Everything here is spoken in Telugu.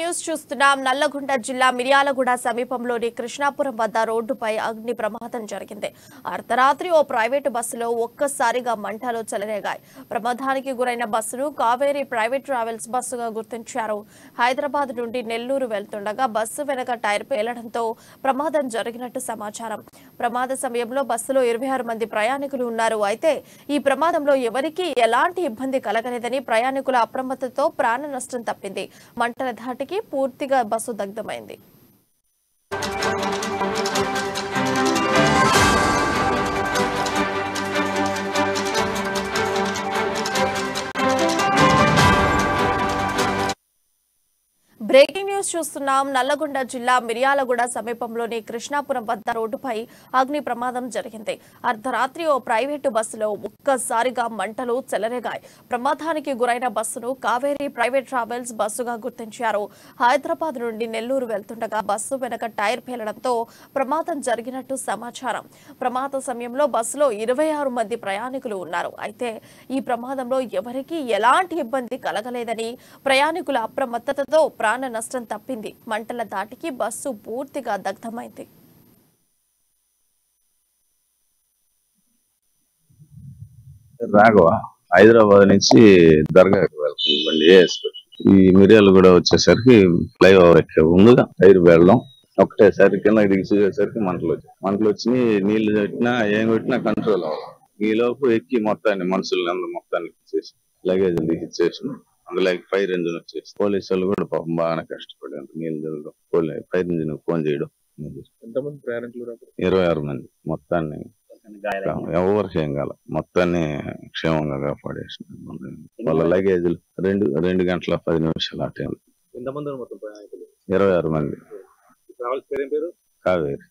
న్యూస్ చూస్తున్నాం. నల్లగొండ జిల్లా మిర్యాలగూడ సమీపంలోని కృష్ణాపురం వద్ద రోడ్డుపై అగ్ని ప్రమాదం జరిగింది. అర్ధరాత్రి ఓ ప్రైవేటు బస్సులో ఒక్కసారిగా మంటలు చెలరేగాయి. ప్రమాదానికి గురైన బస్సును కావేరీ ప్రైవేట్ ట్రావెల్స్ బస్సుగా గుర్తించారు. హైదరాబాద్ నుండి నెల్లూరు వెళ్తుండగా బస్సు వెనక టైర్ పేలడంతో ప్రమాదం జరిగినట్టు సమాచారం. ప్రమాద సమయంలో బస్సులో 26 మంది ప్రయాణికులు ఉన్నారు. అయితే ఈ ప్రమాదంలో ఎవరికీ ఎలాంటి ఇబ్బంది కలగలేదని ప్రయాణికుల అప్రమత్తతో ప్రాణ నష్టం తప్పింది. మంటల ధాటికి పూర్తిగా బస్సు దగ్ధమైంది. బ్రేకింగ్ న్యూస్ చూస్తున్నాం. నల్లగొండ జిల్లా మిర్యాలగూడ సమీపంలోని కృష్ణాపురం వద్ద రోడ్డుపై అగ్ని ప్రమాదం జరిగింది. అర్ధరాత్రి ఓ ప్రైవేటు బస్సులో ఒక్కసారిగా మంటలు చెలరేగాయి. ప్రమాదానికి గురైన బస్సును కావేరీ ప్రైవేట్ ట్రావెల్స్ బస్సుగా గుర్తించారు. హైదరాబాద్ నుండి నెల్లూరు వెళ్తుండగా బస్సు వెనక టైర్ పేలడంతో ప్రమాదం జరిగినట్టు సమాచారం. ప్రమాద సమయంలో బస్సులో 26 మంది ప్రయాణికులు ఉన్నారు. అయితే ఈ ప్రమాదంలో ఎవరికీ ఎలాంటి ఇబ్బంది కలగలేదని ప్రయాణికుల అప్రమత్తతతో ప్రాణ నష్టం తప్పింది. మంటల దాటికి బస్సు పూర్తిగా దగ్ధమైంది. రాఘవ హైదరాబాద్ నుంచి దర్గాకి వెళ్తుంది బండి. ఈ మిర్యాలగూడ వచ్చేసరికి ఫ్లైఓవర్ ఎక్కే ముందుగా టైర్ వెళ్ళడం ఒకటేసారి కింద దిగిసేసరికి మంటలు వచ్చి నీళ్లు కొట్టినా ఏం కొట్టినా కంట్రోల్ అవ్వాలి. ఈ లోపు ఎక్కి మనుషుల్ని మొత్తాన్ని ఇచ్చేసి లగేజ్ దిగిచ్చేసి అందులోకి ఫైర్ ఇంజిన్ వచ్చేసి పోలీసు వాళ్ళు కూడా పాపం బాగానే కష్టపడారు. నీళ్ళు జరగడం ఫైర్ ఇంజిన్ ఫోన్ చేయడం. 26 మంది మొత్తాన్ని ఎవరికి ఏం కాల, మొత్తాన్ని క్షేమంగా కాపాడేసినారు. వాళ్ళ లగేజీలు 2 గంటల 10 నిమిషాలు ఆ టైంలో 26 మంది. కావేరి.